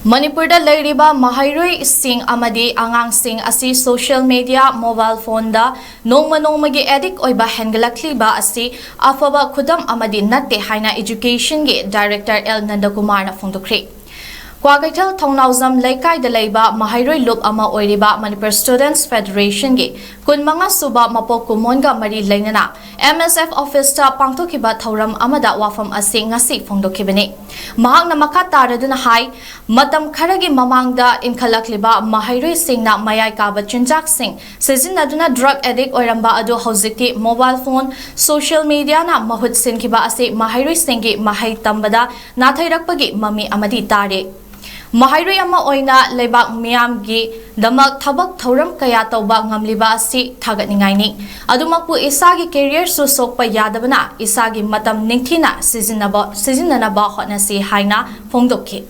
Manipurda leiriba mahairoi sing amadi angang sing asi social media mobile phone da nongmagi addict oiba hengalakliba asi afaba khudam amadi natte haina education ge director 𝗪𝗚𝗓𝗂𝗧𝗧 na phongdokri 𝗧𝗏𝗏 ꯊꯧꯅꯥꯎꯖꯝ ꯂꯩꯀꯥꯏꯗ ꯂꯩꯕ ꯃꯍꯩꯔꯣꯏ ꯂꯨꯞ ꯑꯃ ꯑꯣꯏꯔꯤꯕ ꯃꯅꯤꯄꯨꯔ ꯁ꯭ꯇꯨꯗꯦꯟꯠꯁ ꯐꯦꯗꯔꯦꯁꯟꯒꯤ 25 ꯁꯨꯕ ꯃꯄꯣꯛ ꯀꯨꯝꯑꯣꯟꯒ ꯃꯔꯤ ꯂꯩꯅꯅ MSF ꯑꯣꯐꯤꯁꯇ ꯄꯥꯡꯊꯣꯛꯈꯤꯕ ꯊꯧꯔꯝ ꯑꯃꯗ ꯋꯥꯐꯝ ꯑꯁꯤ ꯉꯁꯤ ꯐꯣꯡꯗꯣꯛꯈꯤꯕꯅꯤ ꯃꯍꯥꯛꯅ ꯃꯈꯥ ꯇꯥꯔꯗꯨꯅ ꯍꯥꯏ ꯃꯇꯝ ꯈꯔꯒꯤ ꯃꯃꯥꯡꯗ ꯏꯟꯈꯠꯂꯛꯂꯤꯕ ꯃꯍꯩꯔꯣꯏꯁꯤꯡꯅ ꯃꯌꯥꯏ ꯀꯥꯕ ꯆꯤꯟꯖꯥꯛꯁꯤꯡ ꯁꯤꯖꯤꯟꯅꯗꯨꯅ ꯗ꯭ꯔꯒ ꯑꯦꯗꯤꯛ ꯑꯣꯏꯔꯝꯕ ꯑꯗꯨ ꯍꯧꯖꯤꯛꯇꯤ ꯃꯣꯕꯥꯏꯜ ꯐꯣꯟ ꯁꯣꯁꯤꯌꯦꯜ ꯃꯤꯗꯤꯌꯥꯅ ꯃꯍꯨꯠ ꯁꯤꯟꯈꯤꯕ ꯑꯁꯤ ꯃꯍꯩꯔꯣꯏꯁꯤꯡꯒꯤ ꯃꯍꯩ ꯇꯝꯕꯗ ꯅꯥꯊꯩꯔꯛꯄꯒꯤ ꯃꯃꯤ ꯑꯃꯗꯤ ꯇꯥꯔꯦ ꯃꯍꯩꯔꯣꯏ ꯑꯃ ꯑꯣꯏꯅ ꯂꯩꯕꯥꯛ ꯃꯤꯌꯥꯝꯒꯤ ꯗꯃꯛ ꯊꯕꯛ ꯊꯧꯔꯝ ꯀꯌꯥ ꯇꯧꯕ ꯉꯝꯂꯤꯕ ꯑꯁꯤ ꯊꯥꯒꯠꯅꯤꯡꯉꯥꯏꯅꯤ ꯑꯗꯨꯃꯛꯄꯨ ꯏꯁꯥꯒꯤ ꯀꯦꯔꯤꯌꯔꯁꯨ ꯁꯣꯛꯄ ꯌꯥꯗꯕꯅ ꯏꯁꯥꯒꯤ ꯃꯇꯝ ꯅꯤꯡꯊꯤꯅ ꯁꯤꯖꯤꯟꯅꯅꯕ ꯍꯣꯠꯅꯁꯤ ꯍꯥꯏꯅ ꯐꯣꯡꯗꯣꯛꯈꯤ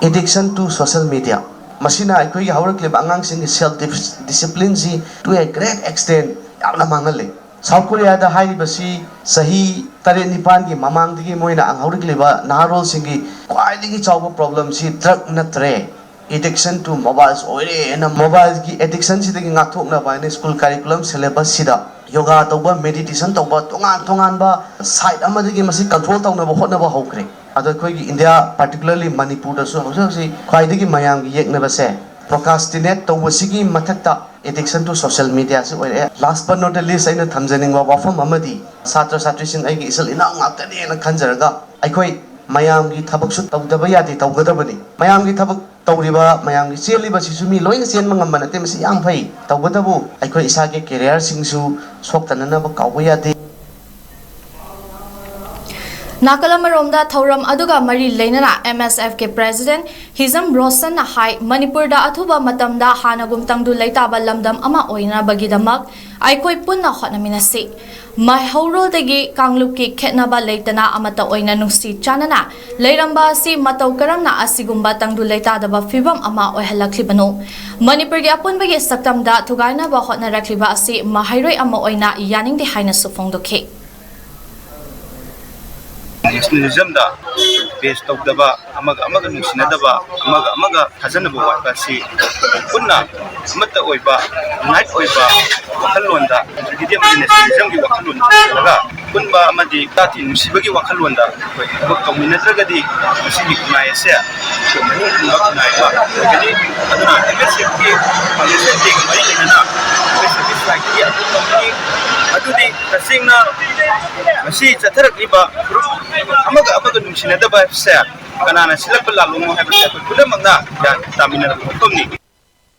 Addiction to social media. Masina aikoy hawraklib angang sing self discipline si to a great extent yamna mangal le. South Korea da hairibasi sahi 7-9 gi mamang digi moina ang hawrakliba naharol singi khwaidagi chawba problem si drug natre. Addiction to mobiles oire and mobile gi addiction si dagi ngathokna ba ne school curriculum syllabus sida yoga tawba meditation tawba tongan ba side amadagi masi control tawna ba hotna ba hokre. India, particularly Manipur, so quite a mayam yek never say. Procrastinate to wasigi matakta addiction to social media. So last but not the least, I know Tanzania of Mamadi. Satra Satrisin I isel in after the end of Kanzaraga. I quite Mayam gi tabak shoot of the Bayati Tawgadabani. Mayam gi tabak Tawriba, Mayam gi silly but Sisumi, Loing Sian Mangamanatim, young pay. Tawgadabu. I quite Isaki career sings you, Swoktanaba Kawayati. Nakalamaromda Thauram Aduga Mari Lainana MSF ke President Hizam Rosan na hai Manipur da athuba matamda hanagum tangdu laitaba lamdam ama oina bagidamak aikoi punna hotnaminasi Mahaurol degi Kanglup ki khetnaba leitana amata oina nungsi chanana leiramba si matau karamna asigumba tangdu laitadaba fibam ama oihalaklibano Manipur gi apunbagi saktamda thugaina ba hotna rakliba asi mahairoi ama oina yaning de haina sufongdokhe nationalism da based of daba amaga nungsinadaba amaga hajanaba watba si punna amata oiba night oiba wakalonda gidi nationalism gi wakalon laga punba amadi tati nungsibagi wakalonda work community sigi kunai se so mani kunai ba gidi aduna MSF ki foundation ki mai lena specific like aduna adudi kasingna masi chatharak liba group amaga nungsinadaba se kanana silak lalumo habi pulamanga ya tamina komni